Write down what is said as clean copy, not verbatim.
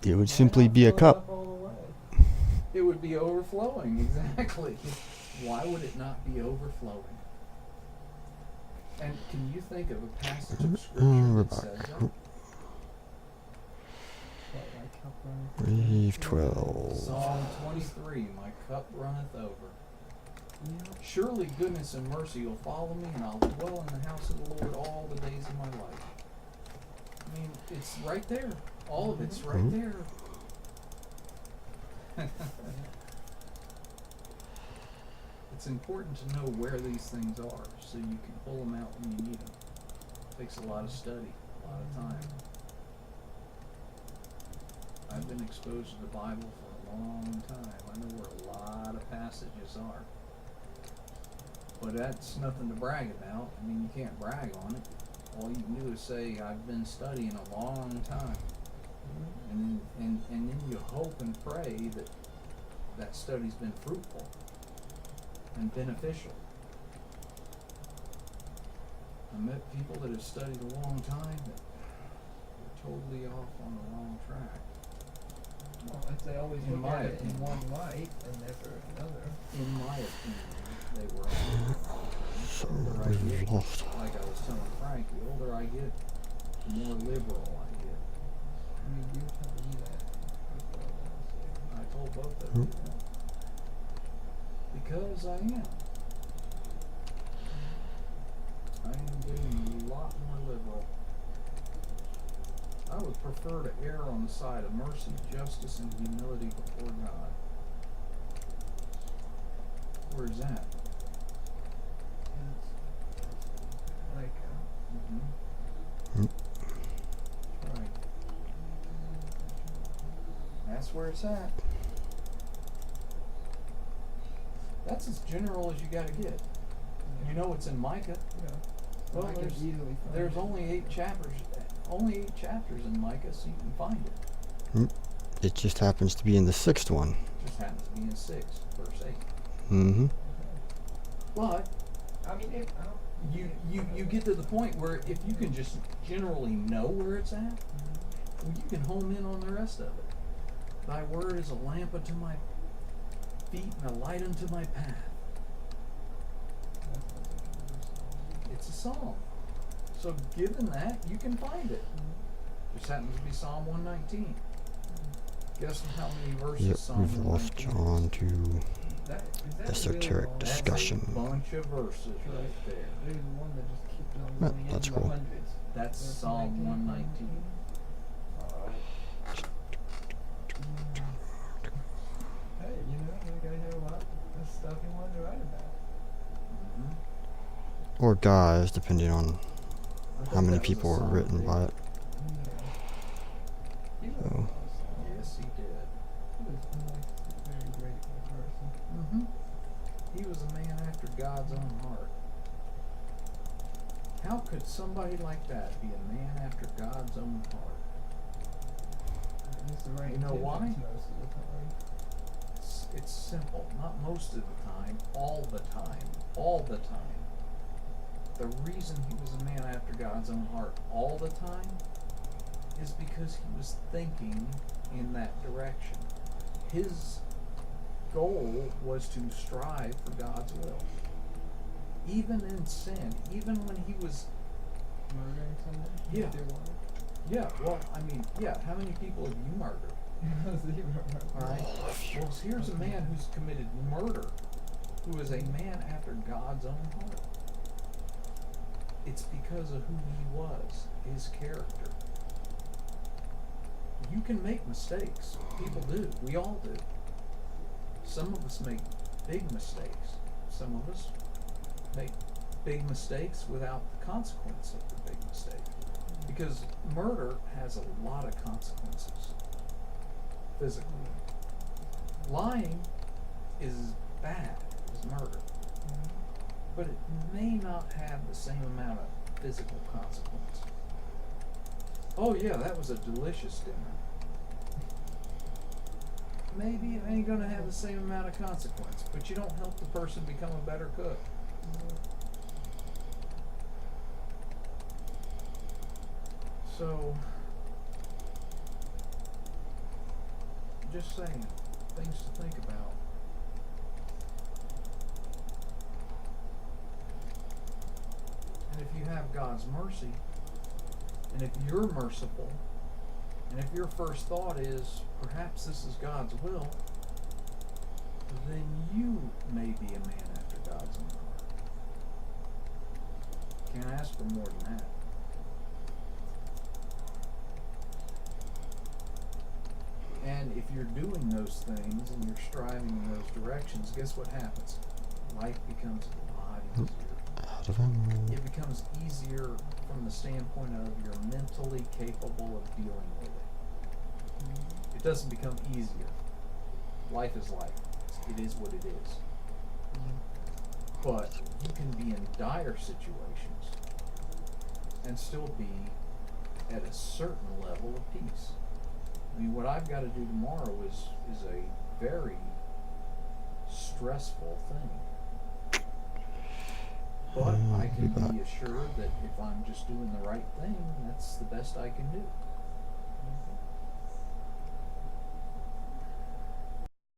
It would simply be a cup. It would be overflowing, exactly. Why would it not be overflowing? And can you think of a passage of scripture that says that? Reeve 12. Psalm 23, my cup runneth over. Surely goodness and mercy will follow me, and I'll dwell in the house of the Lord all the days of my life. I mean, it's right there. All of it's right there. It's important to know where these things are so you can pull them out when you need them. It takes a lot of study, a lot of time. I've been exposed to the Bible for a long time. I know where a lot of passages are. But that's nothing to brag about. I mean, you can't brag on it. All you can do is say, I've been studying a long time. And then you hope and pray that that study's been fruitful and beneficial. I met people that have studied a long time that were totally off on the wrong track. Well, if they always look at it in one light and never another. In my opinion, they were all the older I get, like I was telling Frank, the older I get, the more liberal I get. I mean, you tell me that. I told both of you that. Because I am. I am getting a lot more liberal. I would prefer to err on the side of mercy, justice, and humility before God. Where's that? Like, Right. That's where it's at. That's as general as you gotta get. You know it's in Micah. yeah. Well, I can easily find there's it. only 8 chapters. Only 8 chapters in Micah, so you can find it. It just happens to be in the 6th one. It just happens to be in 6, verse 8. Mm-hmm. But I mean, if I don't, you get to the point where if you can just generally know where it's at, well, you can home in on the rest of it. Thy word is a lamp unto my feet and a light unto my path. It's a psalm. So given that, you can find it. Just happens to be Psalm 119. Guess how many verses Yep, Psalm we've left 119 John to is that esoteric really discussion. That's a bunch of verses right there. There's one that just keeps on Yeah, going that's into cool. the hundreds. That's Verse Psalm 119. Hey, you know, you gotta hear a lot of stuff you wanted to write about. Or guys, depending on I how think many that was a people were Psalm written David. by it. He wrote So, a lot of songs. Yes, he did. He was a nice, very grateful person. He was a man after God's own heart. How could somebody like that be a man after God's own heart? And it's the right You know why? intentions most of the time. It's simple. Not most of the time, all the time. All the time. The reason he was a man after God's own heart all the time is because he was thinking in that direction. His goal was to strive for God's will. Even in sin, even when he was, Murdering someone? Yeah. They wanted. yeah, well, I mean, yeah, how many people have you murdered? All right. Well, here's a man who's committed murder, who is a man after God's own heart. It's because of who he was, his character. You can make mistakes. People do. We all do. Some of us make big mistakes. Some of us make big mistakes without the consequence of the big mistake. Because murder has a lot of consequences physically. Lying is as bad as murder, but it may not have the same amount of physical consequence. Oh yeah, that was a delicious dinner. Maybe it ain't gonna have the same amount of consequence, but you don't help the person become a better cook. So just saying, things to think about. And if you have God's mercy, and if you're merciful, and if your first thought is, perhaps this is God's will, then you may be a man after God's own heart. Can't ask for more than that. And if you're doing those things and you're striving in those directions, guess what happens? Life becomes a lot easier. Out of ammo. It becomes easier from the standpoint of you're mentally capable of dealing with it. It doesn't become easier. Life is life. It is what it is. But you can be in dire situations and still be at a certain level of peace. I mean, what I've got to do tomorrow is a very stressful thing. But I can be assured that if I'm just doing the right thing, that's the best I can do.